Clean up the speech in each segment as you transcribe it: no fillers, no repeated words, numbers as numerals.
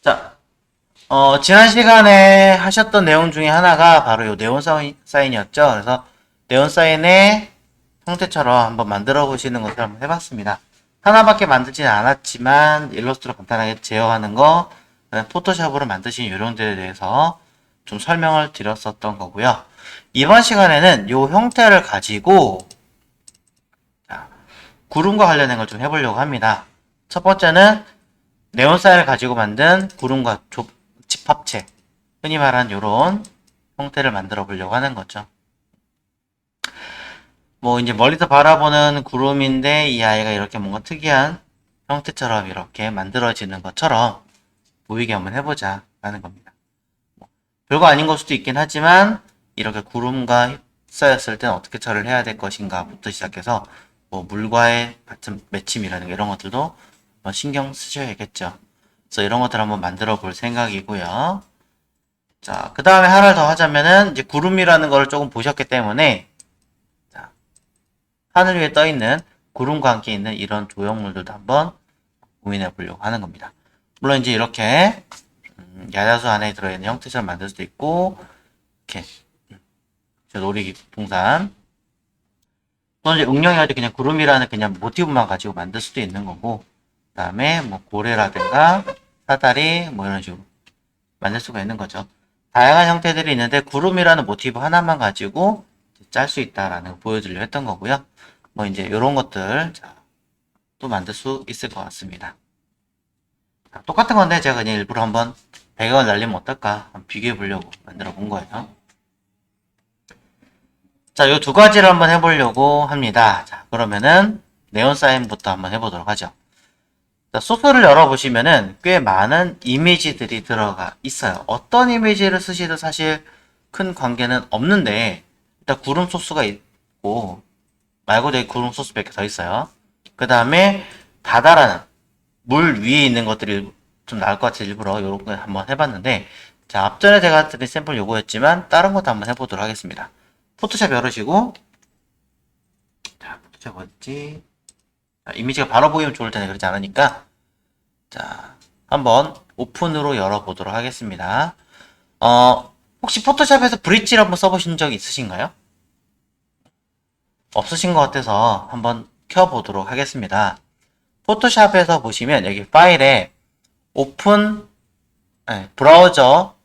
자, 지난 시간에 하셨던 내용 중에 하나가 바로 요 네온 사인이었죠. 그래서 네온 사인의 형태처럼 한번 만들어 보시는 것을 한번 해봤습니다. 하나밖에 만들지는 않았지만 일러스트로 간단하게 제어하는 거, 포토샵으로 만드신 요령들에 대해서 좀 설명을 드렸었던 거고요. 이번 시간에는 요 형태를 가지고 자, 구름과 관련된 걸 좀 해보려고 합니다. 첫 번째는 네온 사인을 가지고 만든 구름과 집합체, 흔히 말하는 요런 형태를 만들어 보려고 하는 거죠. 뭐 이제 멀리서 바라보는 구름인데 이 아이가 이렇게 뭔가 특이한 형태처럼 이렇게 만들어지는 것처럼 보이게 한번 해보자 라는 겁니다. 별거 아닌 걸 수도 있긴 하지만 이렇게 구름과 휩싸였을 땐 어떻게 처리를 해야 될 것인가 부터 시작해서 뭐 물과의 같은 맺힘이라든가 이런 것들도 신경 쓰셔야겠죠. 그래서 이런 것들 한번 만들어 볼 생각이고요. 자, 그 다음에 하나를 더 하자면은 이제 구름이라는 걸 조금 보셨기 때문에 자, 하늘 위에 떠 있는 구름과 함께 있는 이런 조형물들도 한번 고민해 보려고 하는 겁니다. 물론 이제 이렇게 야자수 안에 들어있는 형태처럼 만들 수도 있고 이렇게 놀이동산 또는 이제 응용해가지고 그냥 구름이라는 그냥 모티브만 가지고 만들 수도 있는 거고 그 다음에 뭐 고래라든가 사다리 뭐 이런 식으로 만들 수가 있는 거죠. 다양한 형태들이 있는데 구름이라는 모티브 하나만 가지고 짤 수 있다라는 거 보여드리려 했던 거고요. 뭐 이제 이런 것들 또 만들 수 있을 것 같습니다. 자, 똑같은 건데 제가 그냥 일부러 한번 배경을 날리면 어떨까 한번 비교해 보려고 만들어 본 거예요. 자, 요 두 가지를 한번 해보려고 합니다. 자, 그러면은 네온 사인부터 한번 해보도록 하죠. 자, 소스를 열어보시면은 꽤 많은 이미지들이 들어가 있어요. 어떤 이미지를 쓰시든 사실 큰 관계는 없는데 일단 구름 소스가 있고 말 그대로 구름 소스 몇 개 더 있어요. 그 다음에 바다라는 물 위에 있는 것들이 좀 나을 것 같아서 일부러 이런 거 한번 해봤는데 자, 앞전에 제가 드린 샘플 요거였지만 다른 것도 한번 해보도록 하겠습니다. 포토샵 열으시고 자, 포토샵 어딨지? 이미지가 바로 보이면 좋을 텐데 그렇지 않으니까 자, 한번 오픈으로 열어보도록 하겠습니다. 혹시 포토샵에서 브릿지를 한번 써보신 적 있으신가요? 없으신 것 같아서 한번 켜보도록 하겠습니다. 포토샵에서 보시면 여기 파일에 오픈 브라우저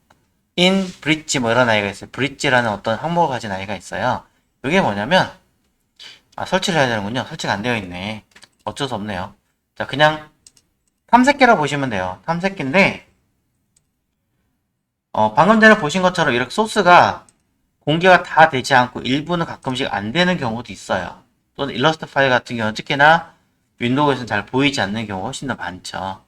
인 브릿지 뭐 이런 아이가 있어요. 브릿지라는 어떤 항목을 가진 아이가 있어요. 이게 뭐냐면 설치를 해야 되는군요. 설치가 안 되어 있네. 어쩔 수 없네요. 자, 그냥 탐색기라 보시면 돼요. 탐색기인데 방금 전에 보신 것처럼 이렇게 소스가 공개가 다 되지 않고 일부는 가끔씩 안 되는 경우도 있어요. 또는 일러스트 파일 같은 경우는 특히나 윈도우에서는 잘 보이지 않는 경우가 훨씬 더 많죠.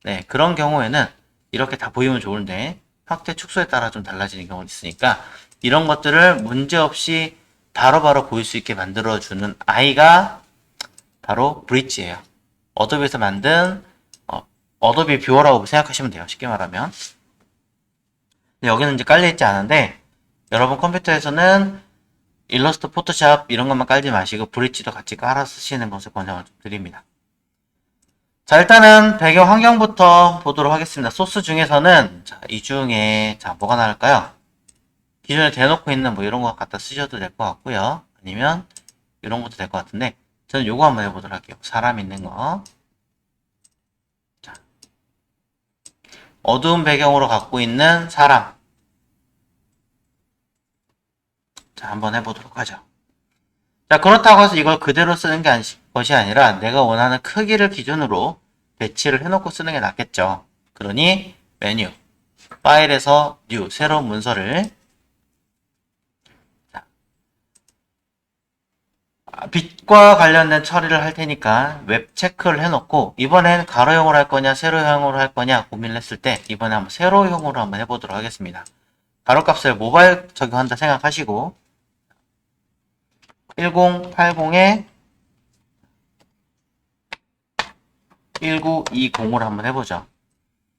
네, 그런 경우에는 이렇게 다 보이면 좋은데 확대 축소에 따라 좀 달라지는 경우가 있으니까 이런 것들을 문제없이 바로바로 보일 수 있게 만들어주는 아이가 바로 브릿지예요. 어도비에서 만든 어도비 뷰어라고 생각하시면 돼요. 쉽게 말하면. 여기는 이제 깔려있지 않은데 여러분 컴퓨터에서는 일러스트, 포토샵 이런 것만 깔지 마시고 브릿지도 같이 깔아 쓰시는 것을 권장을 좀 드립니다. 자, 일단은 배경 환경부터 보도록 하겠습니다. 소스 중에서는 자, 이 중에 자 뭐가 나을까요? 기존에 대놓고 있는 뭐 이런 거 갖다 쓰셔도 될 것 같고요. 아니면 이런 것도 될 것 같은데 저는 요거 한번 해보도록 할게요. 사람 있는 거. 자, 어두운 배경으로 갖고 있는 사람. 자, 한번 해보도록 하죠. 자, 그렇다고 해서 이걸 그대로 쓰는 게 것이 아니라 내가 원하는 크기를 기준으로 배치를 해놓고 쓰는 게 낫겠죠. 그러니 메뉴, 파일에서 뉴, 새로운 문서를 자, 빛과 관련된 처리를 할 테니까 웹 체크를 해놓고 이번엔 가로형으로 할 거냐 세로형으로 할 거냐 고민을 했을 때 이번에 한번 세로형으로 한번 해보도록 하겠습니다. 가로값을 모바일 적용한다 생각하시고 1080에 1920으로 한번 해보죠.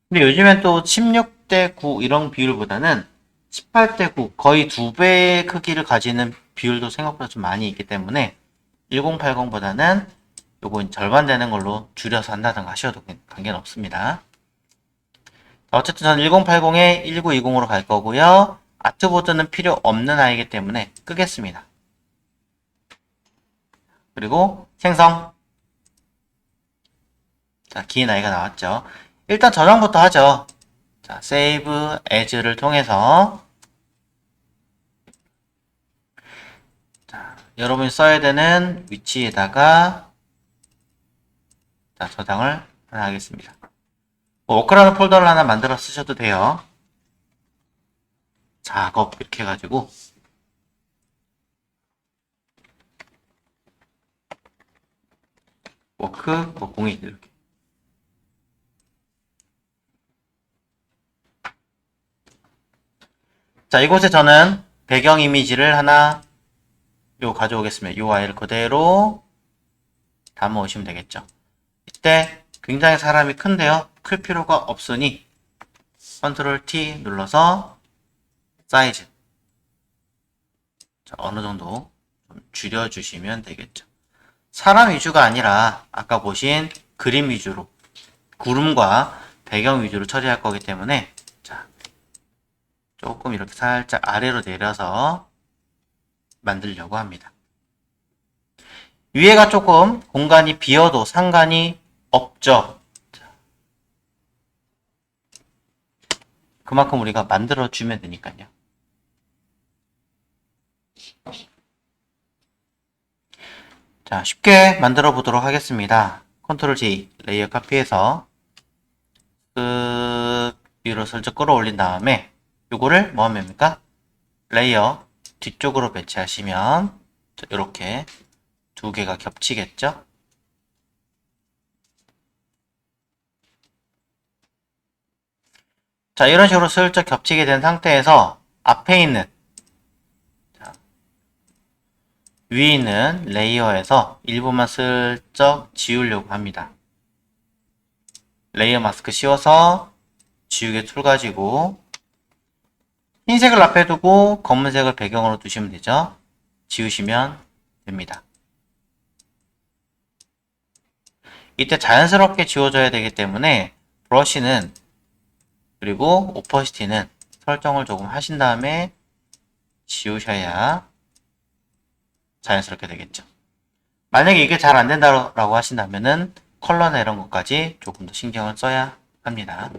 근데 요즘엔 또 16대 9 이런 비율보다는 18대 9 거의 2배의 크기를 가지는 비율도 생각보다 좀 많이 있기 때문에 1080보다는 요거 절반 되는 걸로 줄여서 한다든가 하셔도 관계는 없습니다. 어쨌든 저는 1080에 1920으로 갈 거고요. 아트보드는 필요 없는 아이기 때문에 끄겠습니다. 그리고 생성. 자, 긴 아이가 나왔죠. 일단 저장부터 하죠. 자, save as를 통해서 여러분이 써야 되는 위치에다가 자, 저장을 하나 하겠습니다. 워크라는 폴더를 하나 만들어 쓰셔도 돼요. 작업 이렇게 해가지고 워크 뭐 01 이렇게. 자, 이곳에 저는 배경 이미지를 하나 가져오겠습니다. UI를 그대로 담아오시면 되겠죠. 이때 굉장히 사람이 큰데요. 클 필요가 없으니 컨트롤 T 눌러서 사이즈 자, 어느 정도 좀 줄여주시면 되겠죠. 사람 위주가 아니라 아까 보신 그림 위주로 구름과 배경 위주로 처리할 거기 때문에 자, 조금 이렇게 살짝 아래로 내려서 만들려고 합니다. 위에가 조금 공간이 비어도 상관이 없죠. 그만큼 우리가 만들어주면 되니까요. 자, 쉽게 만들어 보도록 하겠습니다. 컨트롤 J, 레이어 카피해서 위로 슬쩍 끌어올린 다음에 요거를 뭐 하면 됩니까? 레이어 뒤쪽으로 배치하시면 이렇게 두 개가 겹치겠죠? 자, 이런 식으로 슬쩍 겹치게 된 상태에서 앞에 있는 위에 있는 레이어에서 일부만 슬쩍 지우려고 합니다. 레이어 마스크 씌워서 지우개 툴 가지고 흰색을 앞에 두고 검은색을 배경으로 두시면 되죠. 지우시면 됩니다. 이때 자연스럽게 지워져야 되기 때문에 브러쉬는 그리고 오퍼시티는 설정을 조금 하신 다음에 지우셔야 자연스럽게 되겠죠. 만약에 이게 잘 안된다고 하신다면은 컬러나 이런 것까지 조금 더 신경을 써야 합니다.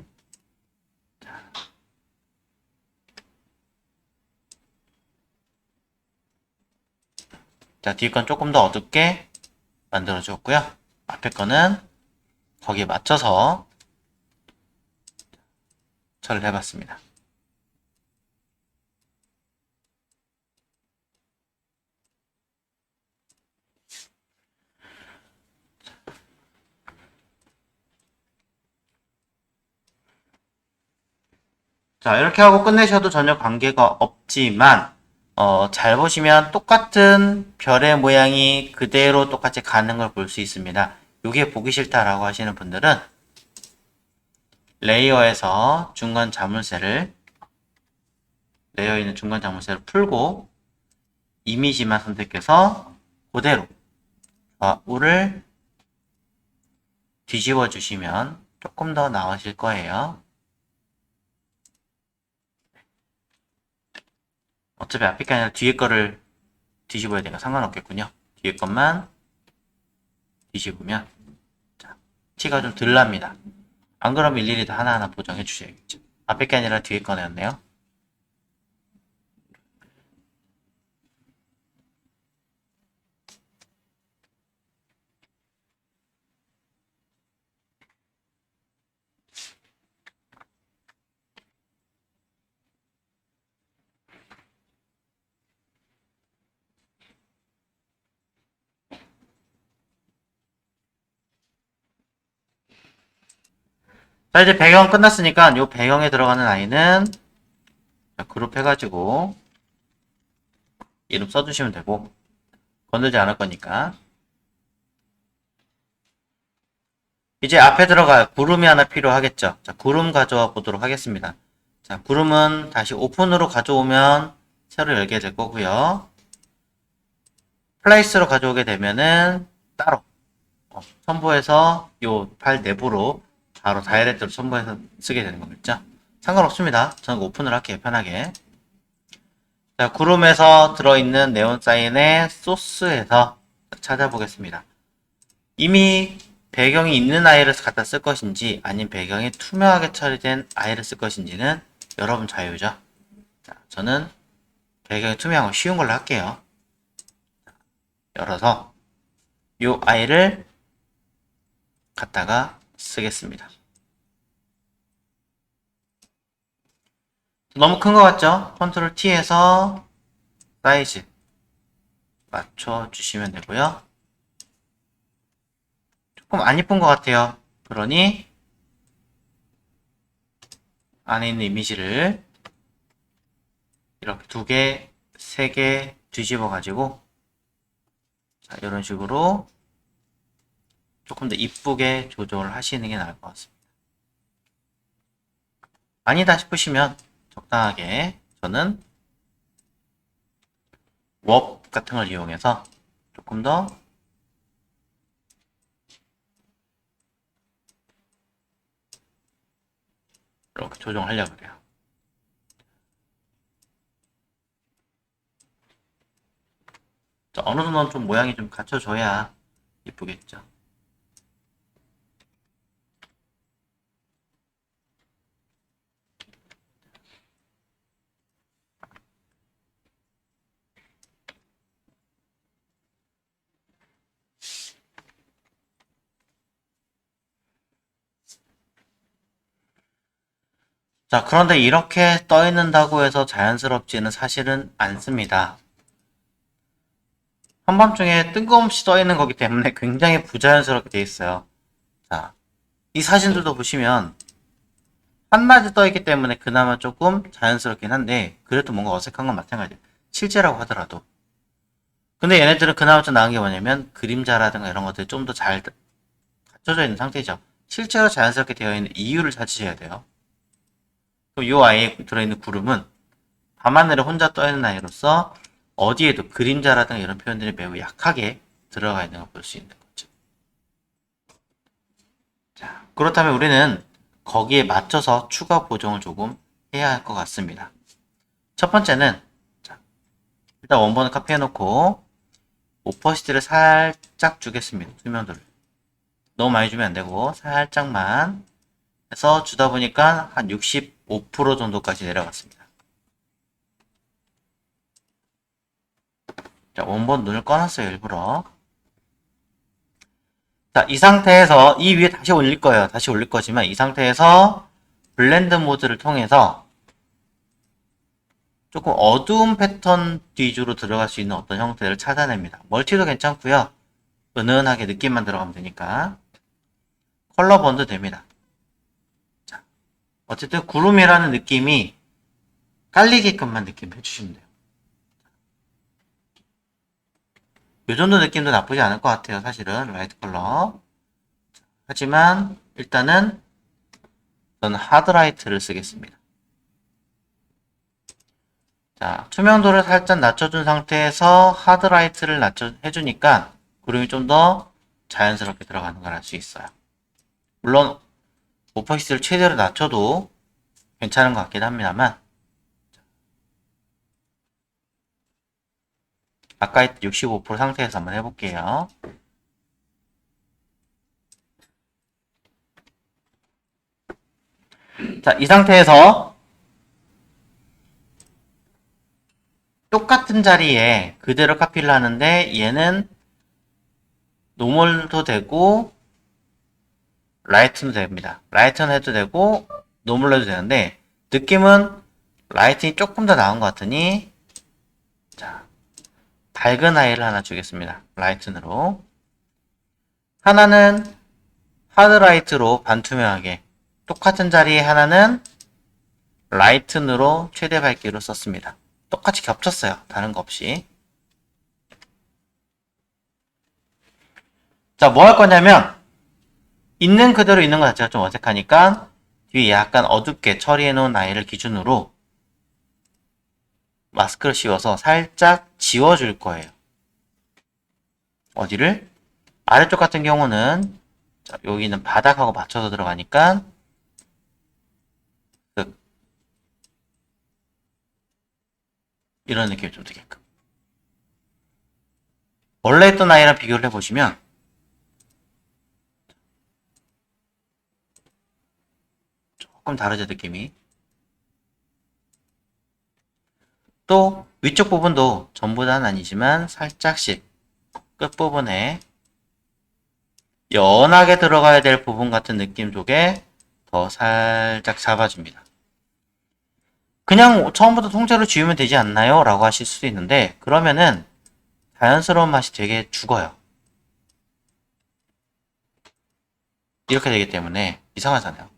자, 뒤에 건 조금 더 어둡게 만들어 줬고요. 앞에 거는 거기에 맞춰서 처리를 해봤습니다. 자, 이렇게 하고 끝내셔도 전혀 관계가 없지만 잘 보시면 똑같은 별의 모양이 그대로 똑같이 가는 걸 볼 수 있습니다. 이게 보기 싫다라고 하시는 분들은 레이어에서 중간 자물쇠를 레이어에 있는 중간 자물쇠를 풀고 이미지만 선택해서 그대로 좌우를 뒤집어 주시면 조금 더 나으실 거예요. 어차피 앞에 게 아니라 뒤에 거를 뒤집어야 되니까 상관없겠군요. 뒤에 것만 뒤집으면 자, 티가 좀 덜 납니다. 안 그러면 일일이 다 하나하나 보정해 주셔야겠죠. 앞에 게 아니라 뒤에 거였네요. 자, 이제 배경 끝났으니까 이 배경에 들어가는 아이는 그룹 해가지고 이름 써주시면 되고 건들지 않을 거니까 이제 앞에 들어갈 구름이 하나 필요하겠죠. 자, 구름 가져와 보도록 하겠습니다. 자, 구름은 다시 오픈으로 가져오면 새로 열게 될 거고요. 플레이스로 가져오게 되면은 따로 첨부해서 이 파일 내부로 바로 다이렉트로 첨부해서 쓰게 되는 거겠죠? 상관없습니다. 저는 오픈을 할게요, 편하게. 자, 구름에서 들어있는 네온 사인의 소스에서 찾아보겠습니다. 이미 배경이 있는 아이를 갖다 쓸 것인지 아니면 배경이 투명하게 처리된 아이를 쓸 것인지는 여러분 자유죠. 자, 저는 배경이 투명하고 쉬운 걸로 할게요. 열어서 이 아이를 갖다가 쓰겠습니다. 너무 큰 것 같죠? 컨트롤 T에서 사이즈 맞춰주시면 되고요. 조금 안 이쁜 것 같아요. 그러니 안에 있는 이미지를 이렇게 2개, 3개 뒤집어 가지고 자, 이런 식으로 조금 더 이쁘게 조정을 하시는 게 나을 것 같습니다. 아니다 싶으시면 적당하게 저는 웍 같은 걸 이용해서 조금 더 이렇게 조정하려고 그래요. 자, 어느 정도는 좀 모양이 좀 갖춰줘야 이쁘겠죠. 자, 그런데 이렇게 떠 있는다고 해서 자연스럽지는 사실은 않습니다. 한밤중에 뜬금없이 떠 있는 거기 때문에 굉장히 부자연스럽게 돼 있어요. 자, 이 사진들도 보시면 한낮에 떠 있기 때문에 그나마 조금 자연스럽긴 한데 그래도 뭔가 어색한 건 마찬가지예요. 실제라고 하더라도. 근데 얘네들은 그나마 좀 나은 게 뭐냐면 그림자라든가 이런 것들이 좀 더 잘 갖춰져 있는 상태죠. 실제로 자연스럽게 되어 있는 이유를 찾으셔야 돼요. 그럼 이 아이에 들어있는 구름은 밤하늘에 혼자 떠 있는 아이로서 어디에도 그림자라든가 이런 표현들이 매우 약하게 들어가 있는 걸 볼 수 있는 거죠. 자, 그렇다면 우리는 거기에 맞춰서 추가 보정을 조금 해야 할 것 같습니다. 첫 번째는 자, 일단 원본을 카피해놓고 오퍼시티를 살짝 주겠습니다. 투명도를. 너무 많이 주면 안되고 살짝만 해서 주다 보니까 한 65% 정도까지 내려갔습니다. 자, 원본 눈을 꺼놨어요, 일부러. 자, 이 상태에서 이 위에 다시 올릴 거예요. 다시 올릴 거지만 이 상태에서 블렌드 모드를 통해서 조금 어두운 패턴 위주로 들어갈 수 있는 어떤 형태를 찾아냅니다. 멀티도 괜찮고요. 은은하게 느낌만 들어가면 되니까 컬러 번도 됩니다. 자, 어쨌든 구름이라는 느낌이 깔리게끔만 느낌 해주시면 돼요. 이 정도 느낌도 나쁘지 않을 것 같아요. 사실은 라이트 컬러. 하지만 일단은 저는 하드라이트를 쓰겠습니다. 자, 투명도를 살짝 낮춰준 상태에서 하드라이트를 해주니까 구름이 좀 더 자연스럽게 들어가는 걸 알 수 있어요. 물론 오퍼시티를 최대로 낮춰도 괜찮은 것 같긴 합니다만 아까 했던 65% 상태에서 한번 해볼게요. 자, 이 상태에서 똑같은 자리에 그대로 카피를 하는데 얘는 노멀도 되고 라이트도 됩니다. 라이트는 해도 되고 노멀로 해도 되는데 느낌은 라이트이 조금 더 나은 것 같으니 자, 밝은 아이를 하나 주겠습니다. 라이튼으로. 하나는 하드라이트로 반투명하게 똑같은 자리에 하나는 라이튼으로 최대 밝기로 썼습니다. 똑같이 겹쳤어요. 다른 거 없이. 자, 뭐 할 거냐면 있는 그대로 있는 것 자체가 좀 어색하니까 뒤에 약간 어둡게 처리해 놓은 아이를 기준으로 마스크를 씌워서 살짝 지워줄 거예요. 어디를? 아래쪽 같은 경우는 자, 여기는 바닥하고 맞춰서 들어가니까 쓱 이런 느낌이 좀 들게끔. 원래 있던 아이랑 비교를 해보시면 조금 다르죠, 느낌이. 또 위쪽 부분도 전부 다는 아니지만 살짝씩 끝부분에 연하게 들어가야 될 부분 같은 느낌 쪽에 더 살짝 잡아줍니다. 그냥 처음부터 통째로 지우면 되지 않나요? 라고 하실 수도 있는데 그러면은 자연스러운 맛이 되게 죽어요. 이렇게 되기 때문에 이상하잖아요.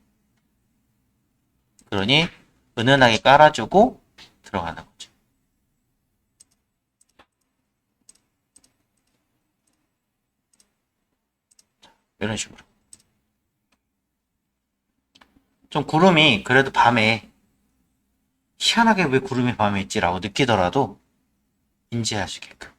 그러니 은은하게 깔아주고 들어가는 거죠. 이런 식으로. 좀 구름이 그래도 밤에 희한하게 왜 구름이 밤에 있지라고 느끼더라도 인지하시게끔.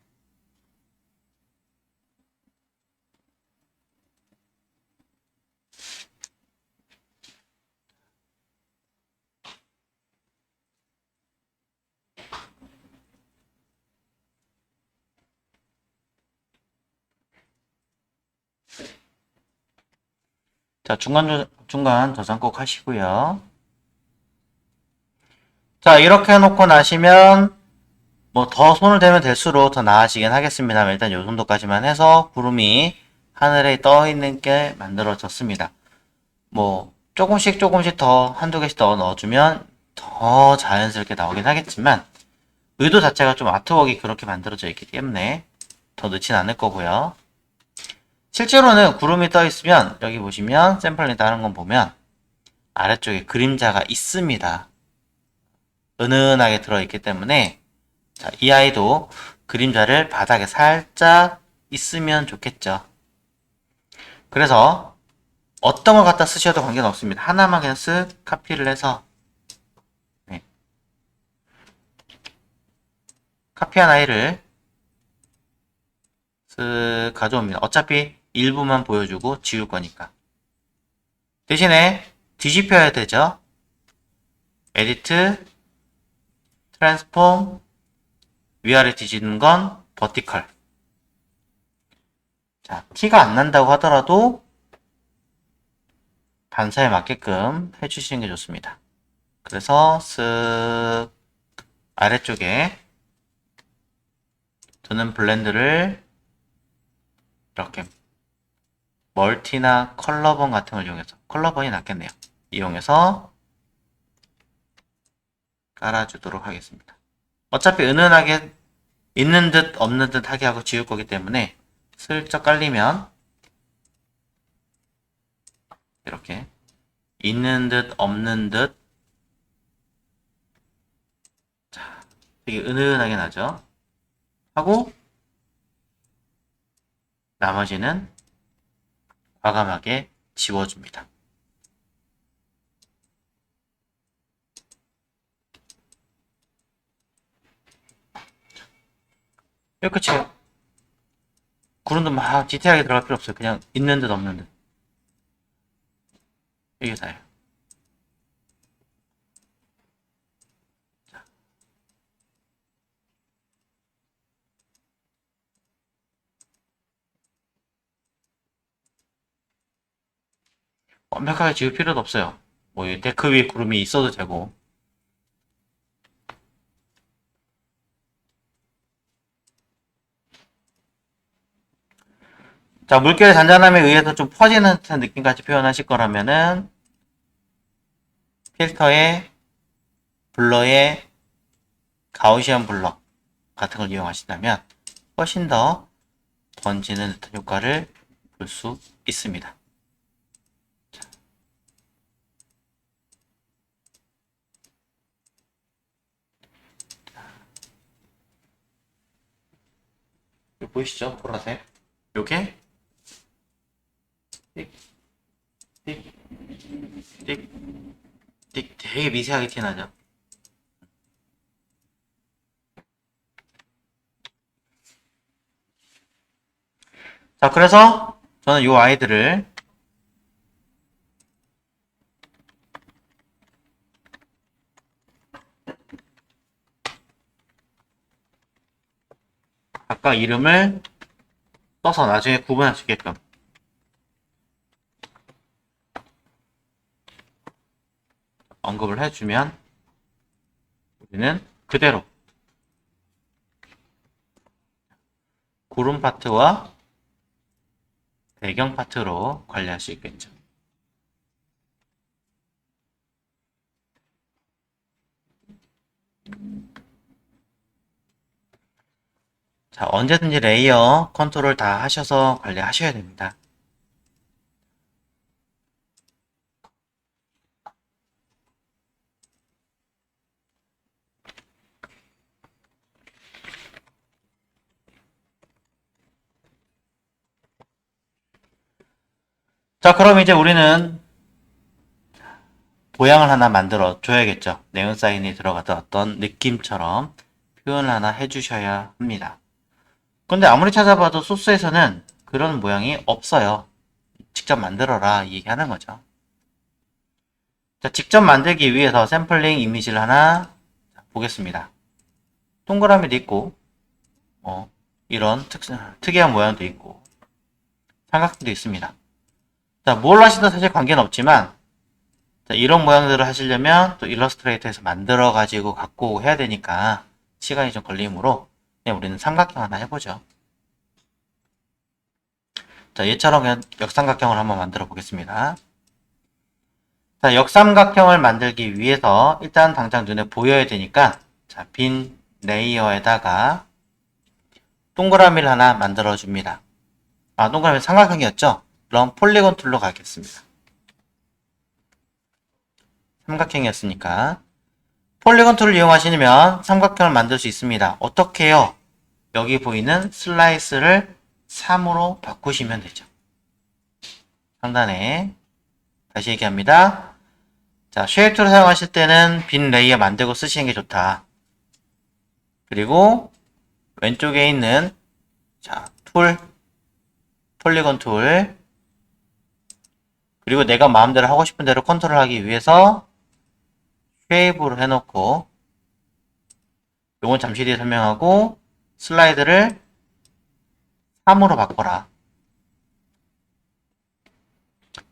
자, 중간 저장 꼭 하시고요. 자, 이렇게 해놓고 나시면 뭐 더 손을 대면 될수록 더 나아지긴 하겠습니다만 일단 요 정도까지만 해서 구름이 하늘에 떠 있는 게 만들어졌습니다. 뭐 조금씩 더 한두 개씩 더 넣어주면 더 자연스럽게 나오긴 하겠지만 의도 자체가 좀 아트웍이 그렇게 만들어져 있기 때문에 더 넣진 않을 거고요. 실제로는 구름이 떠 있으면 여기 보시면 샘플링 다른 건 보면 아래쪽에 그림자가 있습니다. 은은하게 들어있기 때문에 자, 이 아이도 그림자를 바닥에 살짝 있으면 좋겠죠. 그래서 어떤 걸 갖다 쓰셔도 관계는 없습니다. 하나만 그냥 쓱 카피를 해서 네. 카피한 아이를 쓱 가져옵니다. 어차피 일부만 보여주고 지울 거니까. 대신에 뒤집혀야 되죠. 에디트, 트랜스폼, 위아래 뒤집는 건 버티컬. 자, 티가 안 난다고 하더라도 반사에 맞게끔 해주시는 게 좋습니다. 그래서 쓱 아래쪽에 저는 블렌드를 이렇게 멀티나 컬러번 같은 걸 이용해서 컬러번이 낫겠네요. 이용해서 깔아주도록 하겠습니다. 어차피 은은하게 있는 듯 없는 듯 하게 하고 지울 거기 때문에 슬쩍 깔리면 이렇게 있는 듯 없는 듯 자, 되게 은은하게 나죠. 하고 나머지는 과감하게 지워줍니다. 이렇게 끝이에요. 구름도 막 디테일하게 들어갈 필요 없어요. 그냥 있는 듯 없는 듯. 이게 다예요. 완벽하게 지울 필요도 없어요. 뭐 데크 위에 구름이 있어도 되고. 자, 물결의 잔잔함에 의해서 좀 퍼지는 듯한 느낌까지 표현하실 거라면은 필터에 블러에 가우시안 블러 같은 걸 이용하신다면 훨씬 더 번지는 듯한 효과를 볼 수 있습니다. 여기 보이시죠? 보라색. 요게 띡, 띡, 띡, 띡 되게 미세하게 티나죠? 자, 그래서 저는 요 아이들을 각각 이름을 써서 나중에 구분할 수 있게끔 언급을 해주면 우리는 그대로 구름 파트와 배경 파트로 관리할 수 있겠죠. 자, 언제든지 레이어 컨트롤 다 하셔서 관리하셔야 됩니다. 자, 그럼 이제 우리는 모양을 하나 만들어 줘야겠죠. 네온사인이 들어가던 어떤 느낌처럼 표현을 하나 해주셔야 합니다. 근데 아무리 찾아봐도 소스에서는 그런 모양이 없어요. 직접 만들어라 이 얘기하는 거죠. 자, 직접 만들기 위해서 샘플링 이미지를 하나 보겠습니다. 동그라미도 있고 이런 특이한 모양도 있고 삼각형도 있습니다. 자, 뭘 하시든 사실 관계는 없지만 자, 이런 모양들을 하시려면 또 일러스트레이터에서 만들어 가지고 갖고 해야 되니까 시간이 좀 걸리므로 그냥 우리는 삼각형 하나 해보죠. 자, 얘처럼 그냥 역삼각형을 한번 만들어 보겠습니다. 자, 역삼각형을 만들기 위해서 일단 당장 눈에 보여야 되니까 자, 빈 레이어에다가 동그라미를 하나 만들어 줍니다. 아, 동그라미 삼각형이었죠? 그럼 폴리곤 툴로 가겠습니다. 삼각형이었으니까 폴리곤 툴을 이용하시면 삼각형을 만들 수 있습니다. 어떻게 해요? 여기 보이는 슬라이스를 3으로 바꾸시면 되죠. 상단에 다시 얘기합니다. 자, 쉐입 툴을 사용하실 때는 빈 레이어 만들고 쓰시는 게 좋다. 그리고 왼쪽에 있는 자, 툴, 폴리곤 툴 그리고 내가 마음대로 하고 싶은 대로 컨트롤하기 위해서 쉐입으로 해놓고 요건 잠시 뒤에 설명하고 슬라이드를 3으로 바꿔라.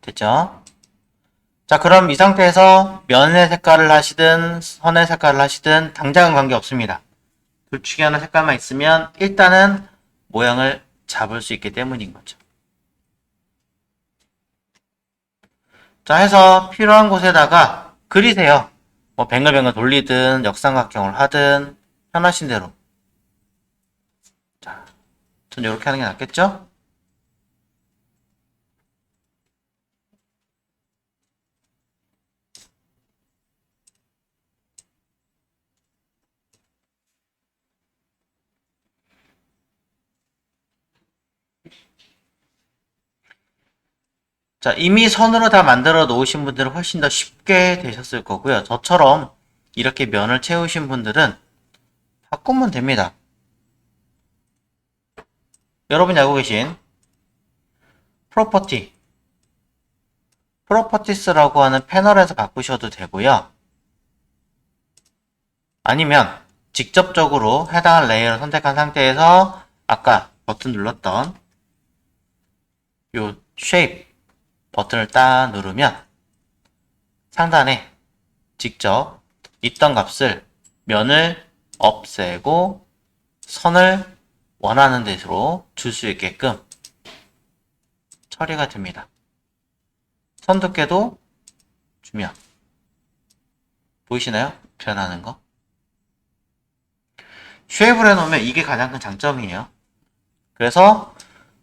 됐죠? 자, 그럼 이 상태에서 면의 색깔을 하시든 선의 색깔을 하시든 당장은 관계없습니다. 둘 중에 하나 색깔만 있으면 일단은 모양을 잡을 수 있기 때문인 거죠. 자, 해서 필요한 곳에다가 그리세요. 뭐 뱅글뱅글 돌리든 역삼각형을 하든 편하신 대로. 자, 전 이렇게 하는 게 낫겠죠? 자, 이미 선으로 다 만들어 놓으신 분들은 훨씬 더 쉽게 되셨을 거고요. 저처럼 이렇게 면을 채우신 분들은 바꾸면 됩니다. 여러분이 알고 계신 프로퍼티스라고 하는 패널에서 바꾸셔도 되고요. 아니면 직접적으로 해당할 레이어를 선택한 상태에서 아까 버튼 눌렀던 요 쉐입 버튼을 딱 누르면 상단에 직접 있던 값을 면을 없애고 선을 원하는 대로 줄 수 있게끔 처리가 됩니다. 선 두께도 주면 보이시나요? 변하는 거. 쉐입을 해놓으면 이게 가장 큰 장점이에요. 그래서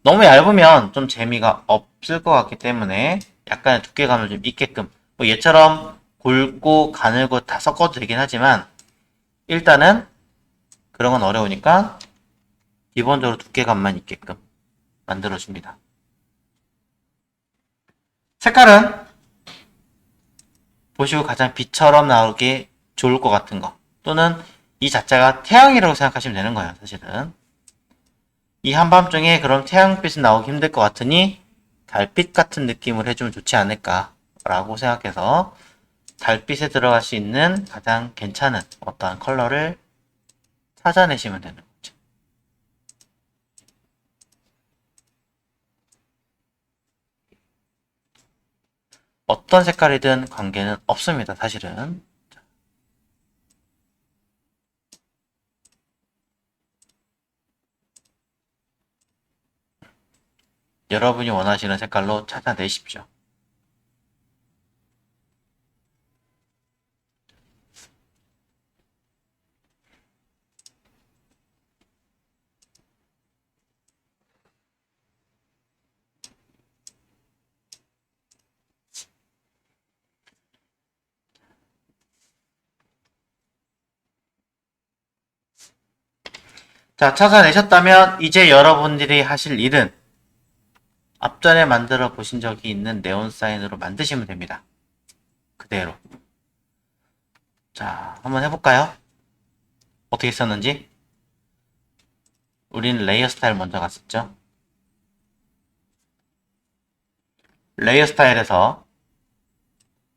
너무 얇으면 좀 재미가 없을 것 같기 때문에 약간의 두께감을 좀 있게끔 뭐 얘처럼 굵고 가늘고 다 섞어도 되긴 하지만 일단은 그런 건 어려우니까 기본적으로 두께감만 있게끔 만들어줍니다. 색깔은 보시고 가장 빛처럼 나오기 좋을 것 같은 거 또는 이 자체가 태양이라고 생각하시면 되는 거예요. 사실은 이 한밤중에 그럼 태양빛이 나오기 힘들 것 같으니 달빛 같은 느낌을 해주면 좋지 않을까 라고 생각해서 달빛에 들어갈 수 있는 가장 괜찮은 어떠한 컬러를 찾아내시면 되는 거죠. 어떤 색깔이든 관계는 없습니다. 사실은. 여러분이 원하시는 색깔로 찾아내십시오. 자, 찾아내셨다면 이제 여러분들이 하실 일은 앞전에 만들어 보신 적이 있는 네온 사인으로 만드시면 됩니다. 그대로. 자, 한번 해볼까요? 어떻게 썼는지. 우린 레이어 스타일 먼저 갔었죠. 레이어 스타일에서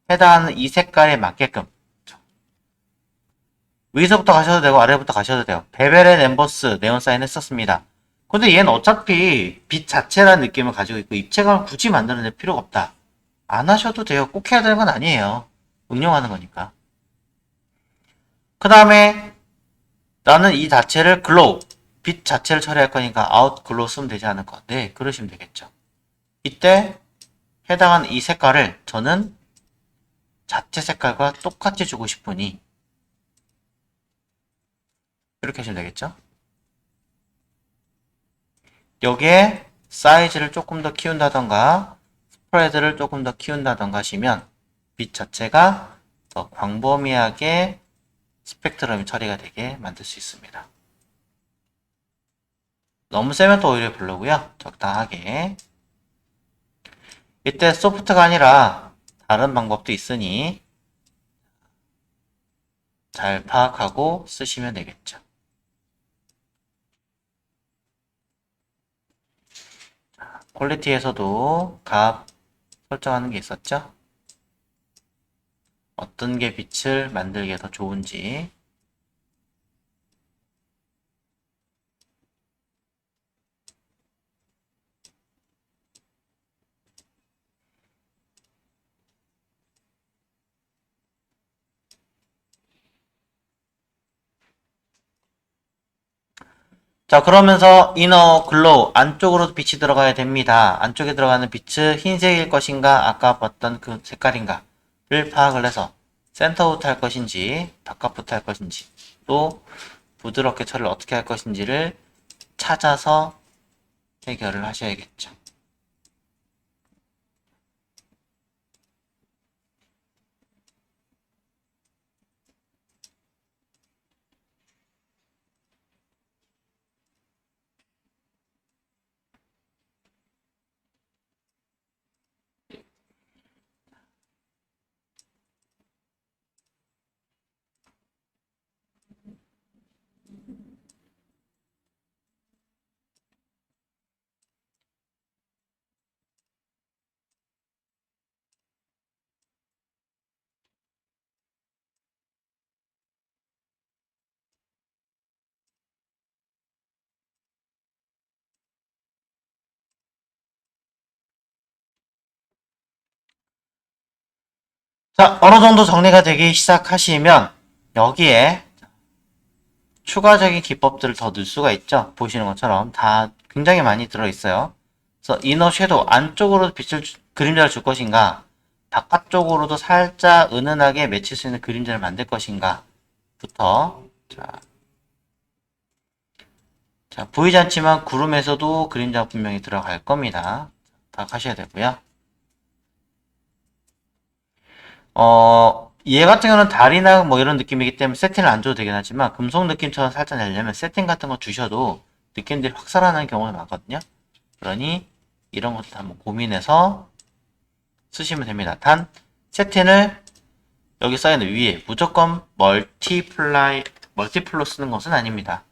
해당하는 이 색깔에 맞게끔 위에서부터 가셔도 되고 아래부터 가셔도 돼요. 베벨 앤 엠버스 네온 사인 했었습니다. 근데 얘는 어차피 빛 자체라는 느낌을 가지고 있고 입체감을 굳이 만들어낼 필요가 없다. 안 하셔도 돼요. 꼭 해야 되는 건 아니에요. 응용하는 거니까. 그 다음에 나는 이 자체를 글로우, 빛 자체를 처리할 거니까 아웃 글로우 쓰면 되지 않을까. 네, 그러시면 되겠죠. 이때 해당하는 이 색깔을 저는 자체 색깔과 똑같이 주고 싶으니 이렇게 하시면 되겠죠. 여기에 사이즈를 조금 더 키운다던가 스프레드를 조금 더 키운다던가 하시면 빛 자체가 더 광범위하게 스펙트럼이 처리가 되게 만들 수 있습니다. 너무 세면 또 오히려 별로고요. 적당하게. 이때 소프트가 아니라 다른 방법도 있으니 잘 파악하고 쓰시면 되겠죠. 퀄리티에서도 값 설정하는 게 있었죠. 어떤 게 빛을 만들기에 더 좋은지. 자, 그러면서 이너 글로우 안쪽으로 빛이 들어가야 됩니다. 안쪽에 들어가는 빛은 흰색일 것인가 아까 봤던 그 색깔인가를 파악을 해서 센터부터 할 것인지 바깥부터 할 것인지 또 부드럽게 처리를 어떻게 할 것인지를 찾아서 해결을 하셔야겠죠. 자, 어느 정도 정리가 되기 시작하시면 여기에 추가적인 기법들을 더 넣을 수가 있죠. 보시는 것처럼 다 굉장히 많이 들어있어요. 그래서 이너 섀도우 안쪽으로 빛을 그림자를 줄 것인가 바깥쪽으로도 살짝 은은하게 맺힐 수 있는 그림자를 만들 것인가 부터 자, 보이지 않지만 구름에서도 그림자 분명히 들어갈 겁니다. 다 하셔야 되고요. 얘 같은 경우는 달이나 뭐 이런 느낌이기 때문에 세팅을 안 줘도 되긴 하지만 금속 느낌처럼 살짝 내려면 세팅 같은 거 주셔도 느낌들이 확 살아나는 경우가 많거든요. 그러니 이런 것도 한번 고민해서 쓰시면 됩니다. 단 세팅을 여기 쌓여있는 위에 무조건 멀티플로 쓰는 것은 아닙니다.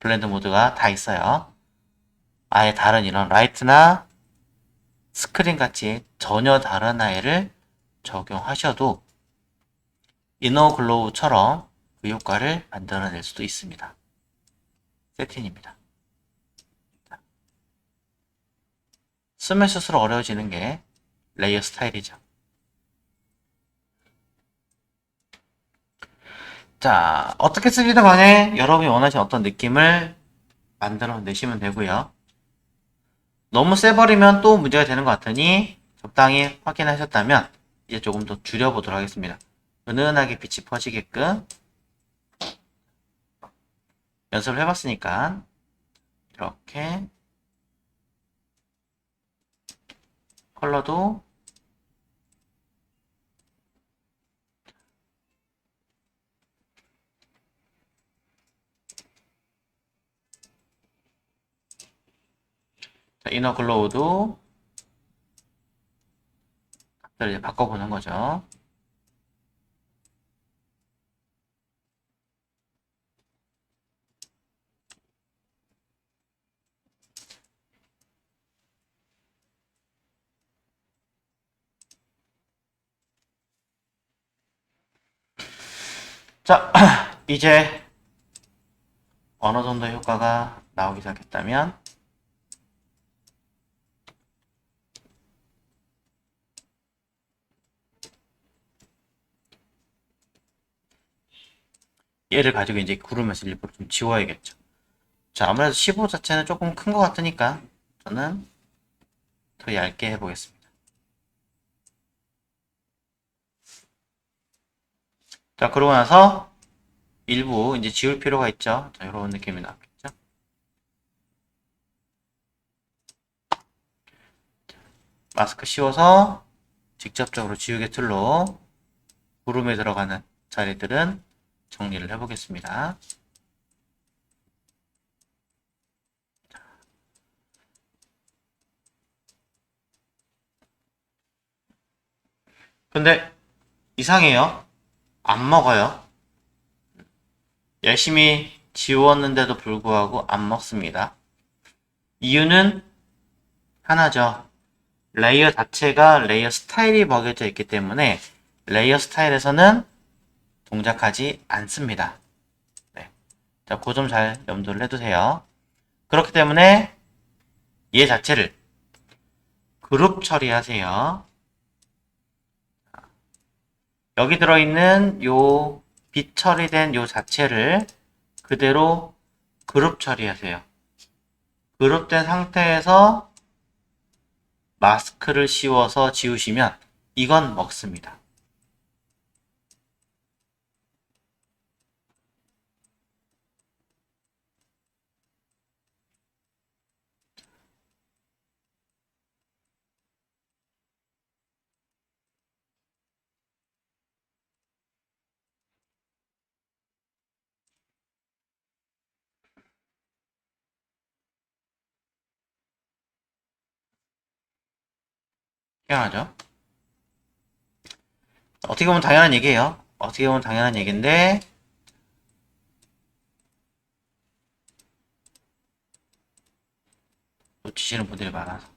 블렌드 모드가 다 있어요. 아예 다른 이런 라이트나 스크린 같이 전혀 다른 아이를 적용하셔도 이너 글로우처럼 그 효과를 만들어낼 수도 있습니다. 세팅입니다. 쓰면 쓸수록 어려워지는 게 레이어 스타일이죠. 자, 어떻게 쓰기도 간에 여러분이 원하시는 어떤 느낌을 만들어 내시면 되고요. 너무 세버리면 또 문제가 되는 것 같으니 적당히 확인하셨다면 이제 조금 더 줄여보도록 하겠습니다. 은은하게 빛이 퍼지게끔 연습을 해봤으니까 이렇게 컬러도 자, 이너 글로우도 이제 바꿔보는 거죠. 자, 이제 어느 정도 효과가 나오기 시작했다면 얘를 가지고 이제 구르면서 일부러 좀 지워야겠죠. 자, 아무래도 15 자체는 조금 큰 것 같으니까 저는 더 얇게 해보겠습니다. 자, 그러고 나서 일부 이제 지울 필요가 있죠. 자, 이런 느낌이 나겠죠. 마스크 씌워서 직접적으로 지우개 툴로 구름에 들어가는 자리들은 정리를 해보겠습니다. 근데 이상해요. 안 먹어요. 열심히 지웠는데도 불구하고 안 먹습니다. 이유는 하나죠. 레이어 자체가 레이어 스타일이 먹여져 있기 때문에 레이어 스타일에서는 동작하지 않습니다. 네. 자, 그 점 잘 염두를 해두세요. 그렇기 때문에 얘 자체를 그룹 처리하세요. 여기 들어있는 요 빛 처리된 요 자체를 그대로 그룹 처리하세요. 그룹된 상태에서 마스크를 씌워서 지우시면 이건 먹습니다. 희한하죠? 어떻게 보면 당연한 얘기예요. 어떻게 보면 당연한 얘기인데 놓치시는 분들이 많아서.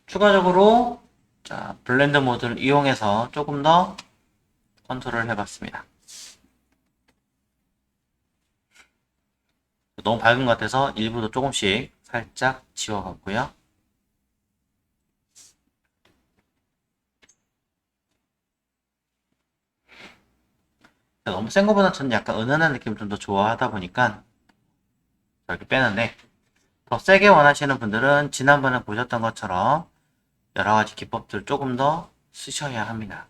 추가적으로 자, 블렌드 모드를 이용해서 조금 더 컨트롤을 해봤습니다. 너무 밝은 것 같아서 일부도 조금씩 살짝 지워갔고요. 너무 센 거보다 저는 약간 은은한 느낌을 좀 더 좋아하다 보니까 이렇게 빼는데 더 세게 원하시는 분들은 지난번에 보셨던 것처럼 여러가지 기법들 조금 더 쓰셔야 합니다.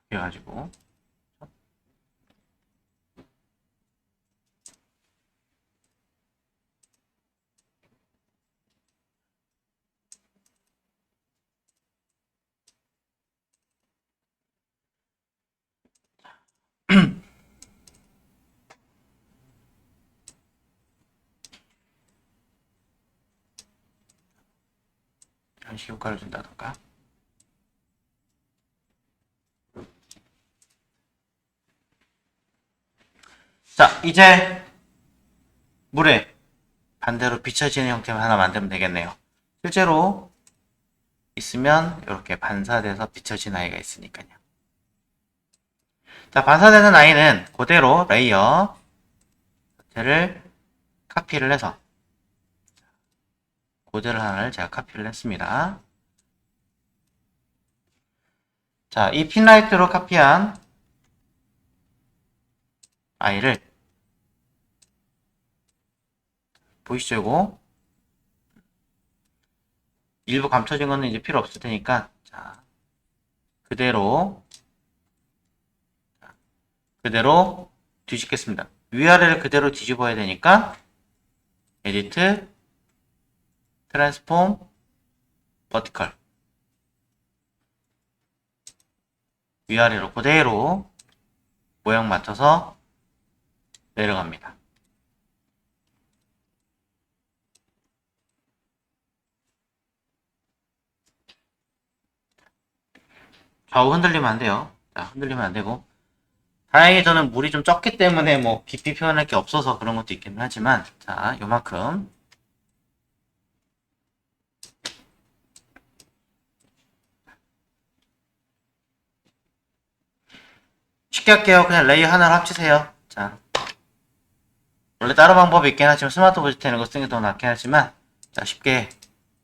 그래가지고 현식 효과를 준다던가. 자, 이제 물에 반대로 비춰지는 형태만 하나 만들면 되겠네요. 실제로 있으면 이렇게 반사돼서 비춰진 아이가 있으니까요. 자, 반사되는 아이는 그대로 레이어 자체를 카피를 해서 모델 하나를 제가 카피를 했습니다. 자, 이 핀라이트로 카피한 아이를 보이시죠? 이거 일부 감춰진 거는 이제 필요 없을 테니까 자, 그대로 뒤집겠습니다. 위아래를 그대로 뒤집어야 되니까 에디트 트랜스폼 버티컬 위아래로 그대로 모양 맞춰서 내려갑니다. 좌우 흔들리면 안 돼요. 자, 흔들리면 안 되고. 다행히 저는 물이 좀 적기 때문에 뭐 깊이 표현할 게 없어서 그런 것도 있긴 하지만 자, 요만큼 쉽게 할게요. 그냥 레이어 하나로 합치세요. 자, 원래 다른 방법이 있긴 하지만 스마트 보지트 이런 거 쓰는 게 더 낫긴 하지만 자, 쉽게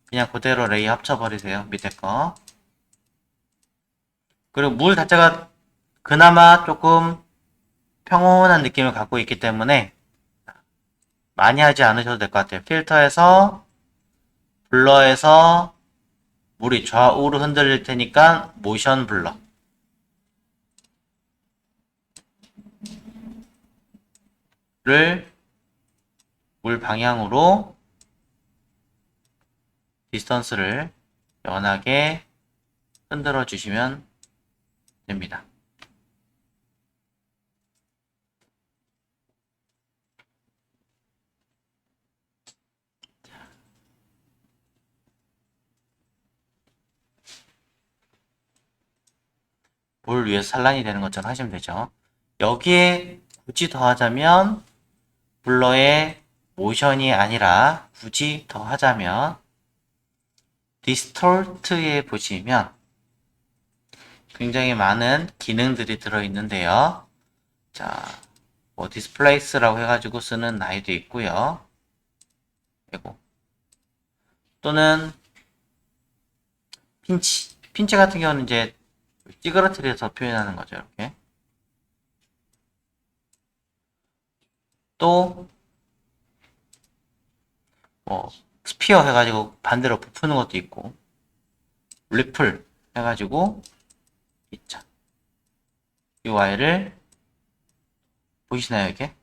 그냥 그대로 레이어 합쳐버리세요. 밑에 거. 그리고 물 자체가 그나마 조금 평온한 느낌을 갖고 있기 때문에 많이 하지 않으셔도 될 것 같아요. 필터에서 블러에서 물이 좌우로 흔들릴 테니까 모션 블러 를 물 방향으로 디스턴스를 연하게 흔들어 주시면 됩니다. 물 위에서 산란이 되는 것처럼 하시면 되죠. 여기에 굳이 더하자면 블러의 모션이 아니라 굳이 더하자면 디스톨트에 보시면 굉장히 많은 기능들이 들어있는데요. 자, 뭐 디스플레이스라고 해가지고 쓰는 아이도 있고요. 그리고 또는 핀치 같은 경우는 이제 찌그러뜨려서 표현하는 거죠. 이렇게 또 뭐 스피어 해가지고 반대로 부푸는 것도 있고 리플 해가지고 있죠. 이 와이를 보이시나요? 이렇게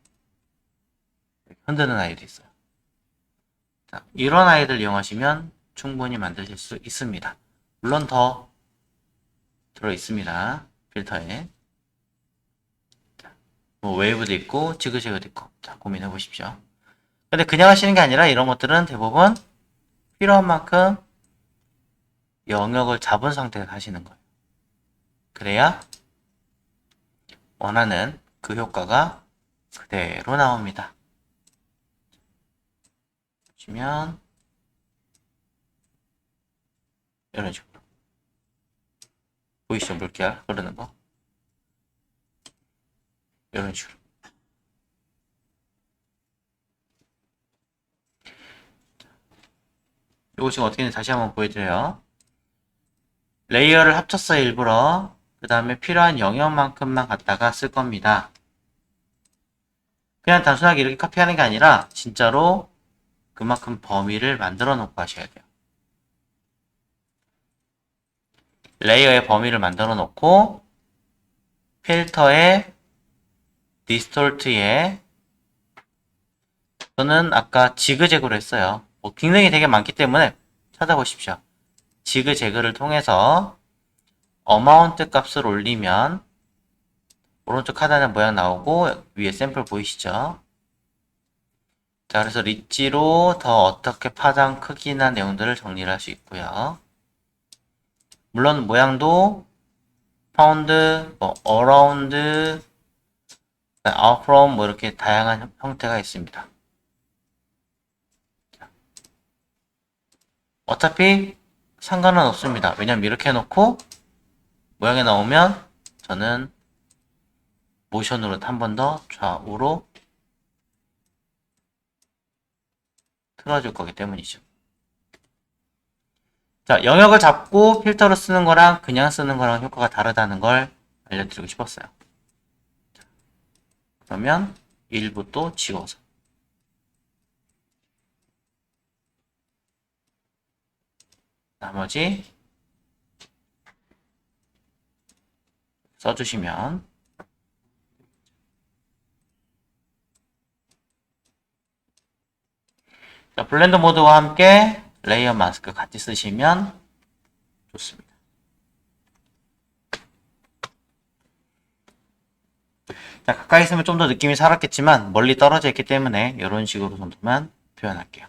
흔드는 아이도 있어요. 자, 이런 아이들 이용하시면 충분히 만드실 수 있습니다. 물론 더 들어 있습니다. 필터에 뭐 웨이브도 있고 지그재그도 있고 자, 고민해 보십시오. 근데 그냥 하시는 게 아니라 이런 것들은 대부분 필요한 만큼 영역을 잡은 상태에서 하시는 거예요. 그래야 원하는 그 효과가 그대로 나옵니다. 보시면 이런 식으로 보이시죠? 물결 흐르는 거 이런 식으로 이거 지금 어떻게 되는지 다시 한번 보여드려요. 레이어를 합쳤어요. 일부러 그 다음에 필요한 영역만큼만 갖다가 쓸 겁니다. 그냥 단순하게 이렇게 카피하는 게 아니라 진짜로 그만큼 범위를 만들어 놓고 하셔야 돼요. 레이어의 범위를 만들어 놓고 필터에 디스톨트에 저는 아까 지그재그로 했어요. 뭐 기능이 되게 많기 때문에 찾아보십시오. 지그재그를 통해서 어마운트 값을 올리면 오른쪽 하단에 모양 나오고 위에 샘플 보이시죠? 자, 그래서 리치로 더 어떻게 파장 크기나 내용들을 정리를 할 수 있고요. 물론 모양도 found, 뭐 around, out from 뭐 이렇게 다양한 형태가 있습니다. 어차피 상관은 없습니다. 왜냐면 이렇게 해놓고 모양이 나오면 저는 모션으로 한 번 더 좌우로 틀어줄 거기 때문이죠. 자, 영역을 잡고 필터로 쓰는 거랑 그냥 쓰는 거랑 효과가 다르다는 걸 알려드리고 싶었어요. 그러면 일부 또 지워서 나머지 써주시면 자, 블렌더 모드와 함께 레이어 마스크 같이 쓰시면 좋습니다. 자, 가까이 있으면 좀 더 느낌이 살았겠지만 멀리 떨어져 있기 때문에 이런 식으로 정도만 표현할게요.